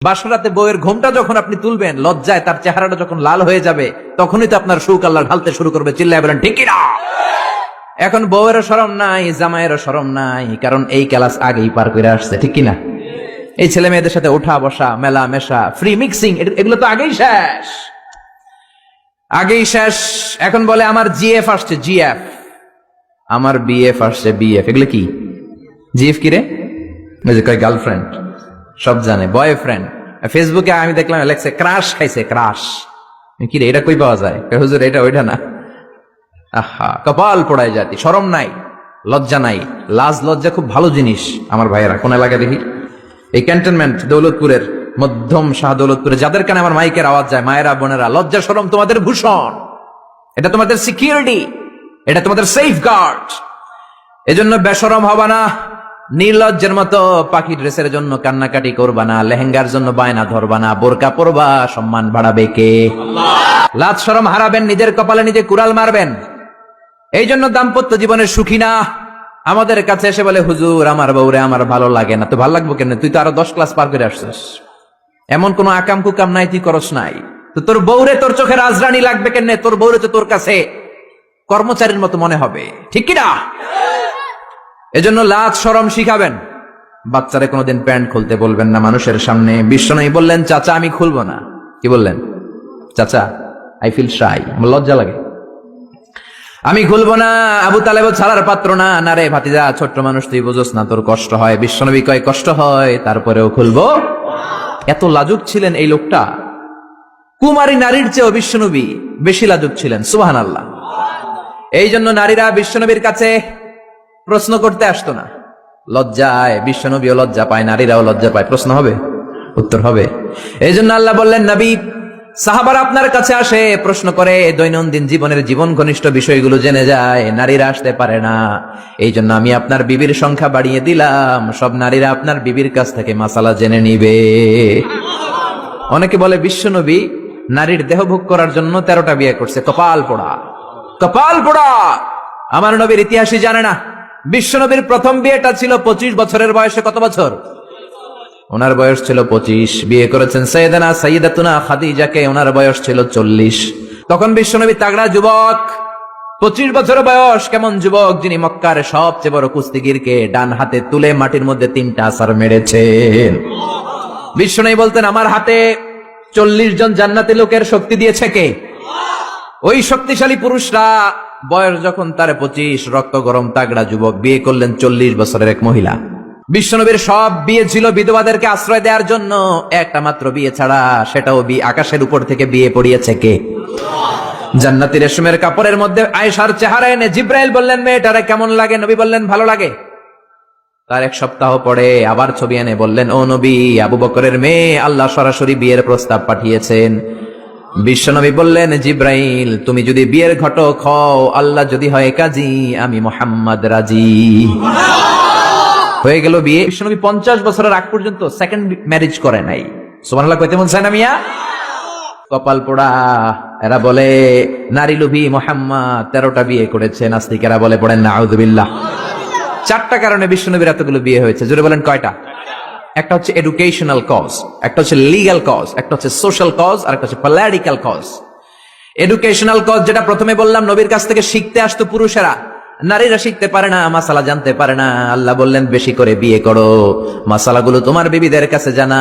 বাসরাতে বউয়ের ঘুমটা যখন আপনি তুলবেন, লজ্জায় তার চেহারাটা যখন লাল হয়ে যাবে, তখনই তো আপনার সুখ আল্লাহ ঢালতে শুরু করবে। চিল্লায় বলেন ঠিক কিনা? এখন বউয়েরও শরম নাই, জামাইয়েরও শরম নাই, কারণ এই ক্লাস আগেই পার করে আসছে। ঠিক কিনা? এই ছেলে মেয়েদের সাথে ওঠা বসা, মেলা মেশা, ফ্রি মিক্সিং, এগুলো তো আগেই শেষ, আগেই শেষ। এখন বলে আমার জিএফ আসছে, জিএফ, আমার বিএফ আসছে, বিএফ। এগুলো কি? জিএফ কি রে? ওই যে কয় গার্লফ্রেন্ড, সব জানে, বয়ফ্রেন্ড। ফেসবুকে আমি দেখলাম লেখছে ক্রাশ খাইছে, ক্রাশ। কি রে, এটা কই পাওয়া যায়? হুজুর এটা ওইটা না। আহা, কপাল পোড়ায় জাতি, শরম নাই, লজ্জা নাই। লাজ লজ্জা খুব ভালো জিনিস আমার ভাইয়েরা। কোন এলাকা দেখি? এই ক্যান্টনমেন্ট দৌলতপুরের, মধ্যম শাহ দৌলতপুরে, যাদের কানে আমার মাইকের আওয়াজ যায়, মায়েরা বোনেরা, লজ্জা শরম তোমাদের ভূষণ, এটা তোমাদের সিকিউরিটি, এটা তোমাদের সেফ গার্ড। এজন্য বেশরম হবা না, নির্লজ্জের মতো পাখি ড্রেসের জন্য কান্নাকাটি করবা না, লেহেঙ্গার জন্য বায়না ধরবা না, বোরকা পরবা, সম্মান বাড়াবে কে? লাজ শরম হারাবেন, নিজের কপালে নিজে কুড়াল মারবেন। এই জন্য দাম্পত্য জীবনের সুখী না। আমাদের কাছে এসে বলে হুজুর আমার বউরে আমার ভালো লাগে না। তো ভালো লাগবো কেন? তুই তো আরো 10 ক্লাস পার করে আসছিস, এমন কোন আকাম কুকাম নাই, তুই করস নাই। তো তোর বউরে তোর চোখে রাজরানী লাগবে কেন? তোর বউরে তো তোর কাছে কর্মচারীর মতো মনে হবে। ঠিক কিনা? এজন্য লাজ শরম শিখাবেন। বাচ্চারে কোনোদিন প্যান্ট খুলতে বলবেন না মানুষের সামনে। বিশ্বনবী বললেন চাচা আমি খুলবো না। কি বললেন? চাচা আই ফিল শাই, আমার লজ্জা লাগে, আমি খুলবো না। আবু তালেব ছাড়ার পাত্র না। না রে ভাতিজা, ছোট্ট মানুষ, তুই বুঝোস না, তোর কষ্ট হয়। বিশ্বনবী কয় কষ্ট হয়, তারপরেও খুলবো। এত লাজুক ছিলেন এই লোকটা। কুমারী নারীর চেয়েও বিশ্বনবী বেশি লাজুক ছিলেন। সুবহানাল্লাহ। এই জন্য নারীরা বিশ্বনবীর কাছে প্রশ্ন করতে আসতো না, লজ্জায়। বিশ্বনবীও লজ্জা পায়, নারীরাও লজ্জা পায়। প্রশ্ন হবে, উত্তর হবে। এই জন্য আল্লাহ বললেন নবী, সাহাবারা আপনার কাছে আসে, প্রশ্ন করে, দৈনন্দিন জীবনের জীবন ঘনিষ্ঠ বিষয়গুলো জেনে যায়, নারীরা আসতে পারে না। এই জন্য আমি আপনার বিবির সংখ্যা বাড়িয়ে দিলাম, সব নারীরা আপনার বিবির কাছ থেকে মাসালা জেনে নিবে। অনেকে বলে বিশ্বনবী নারীর দেহভোগ করার জন্য 13টা বিয়ে করছে। কপাল পোড়া, কপাল পোড়া। আমার নবীর ইতিহাসই জানে না। বিশ্বনবীর প্রথম বিয়েটা ছিল 25 বছরের বয়সে। কত বছর? ওনার বয়স ছিল 25। বিয়ে করেছেন সাইয়্যিদাতুনা খাদিজাকে, ওনার বয়স ছিল 40। তখন বিশ্বনবী তাগড়া যুবক, 25 বছরের বয়স। কেমন যুবক? যিনি মক্কার সবচেয়ে বড় কুস্তিগিরকে ডান হাতে তুলে মাটির মধ্যে 3টা আছাড় মেরেছেন। বিশ্বনবী বলতেন আমার হাতে 40 জন জান্নাতি লোকের শক্তি দিয়েছে কে? ওই শক্তিশালী পুরুষরা। বয়স যখন তার 25, রক্ত গরম তাগড়া যুবক, বিয়ে করলেন 40 বছরের এক মহিলা। বিশ্বনবীর সব বিয়ে ছিল বিধবাদেরকে আশ্রয় দেওয়ার জন্য। একটা মাত্র বিয়ে ছাড়া, সেটাও আকাশের উপর থেকে বিয়ে পড়িয়েছে কে? জান্নাতি রেশমের কাপড়ের মধ্যে আয়েশার চেহারা এনে জিব্রাইল বললেন মেয়েটারে কেমন লাগে? নবী বললেন ভালো লাগে। তার 1 সপ্তাহ পরে আবার ছবি এনে বললেন ও নবী, আবু বকরের মেয়ে, আল্লাহ সরাসরি বিয়ের প্রস্তাব পাঠিয়েছেন। বিশ্বনবী বললেন জিব্রাইল, তুমি যদি বিয়ের ঘটক হও, আল্লাহ যদি হয় কাজী, আমি মুহাম্মদ রাজি। হয়ে গেল বিয়ে। বিশ্বনবী 50 বছরের আগ পর্যন্ত সেকেন্ড ম্যারেজ করে নাই। সুবহানাল্লাহ কইতে মন চায় না মিয়া? কপাল পোড়া। এরা বলে নারী লোভী মুহাম্মদ 13টা বিয়ে করেছে। নাস্তিকেরা বলে পড়েন নাউযুবিল্লাহ। 4টা কারণে বিশ্বনবীর এতগুলো বিয়ে হয়েছে। জোরে বলেন কয়টা? একটা হচ্ছে এডুকেশনাল কজ, একটা হচ্ছে লিগ্যাল কজ, একটা হচ্ছে সোশ্যাল কজ, আর একটা হচ্ছে পলিটিক্যাল কজ। এডুকেশনাল কজ যেটা প্রথমে বললাম, নবীর কাছ থেকে শিখতে আসতো পুরুষেরা, নারীরা শিখতে পারে না, মাসালা জানতে পারে না। আল্লাহ বললেন বেশি করে বিয়ে করো, মাসালাগুলো তোমার বিবিদের কাছে জানা।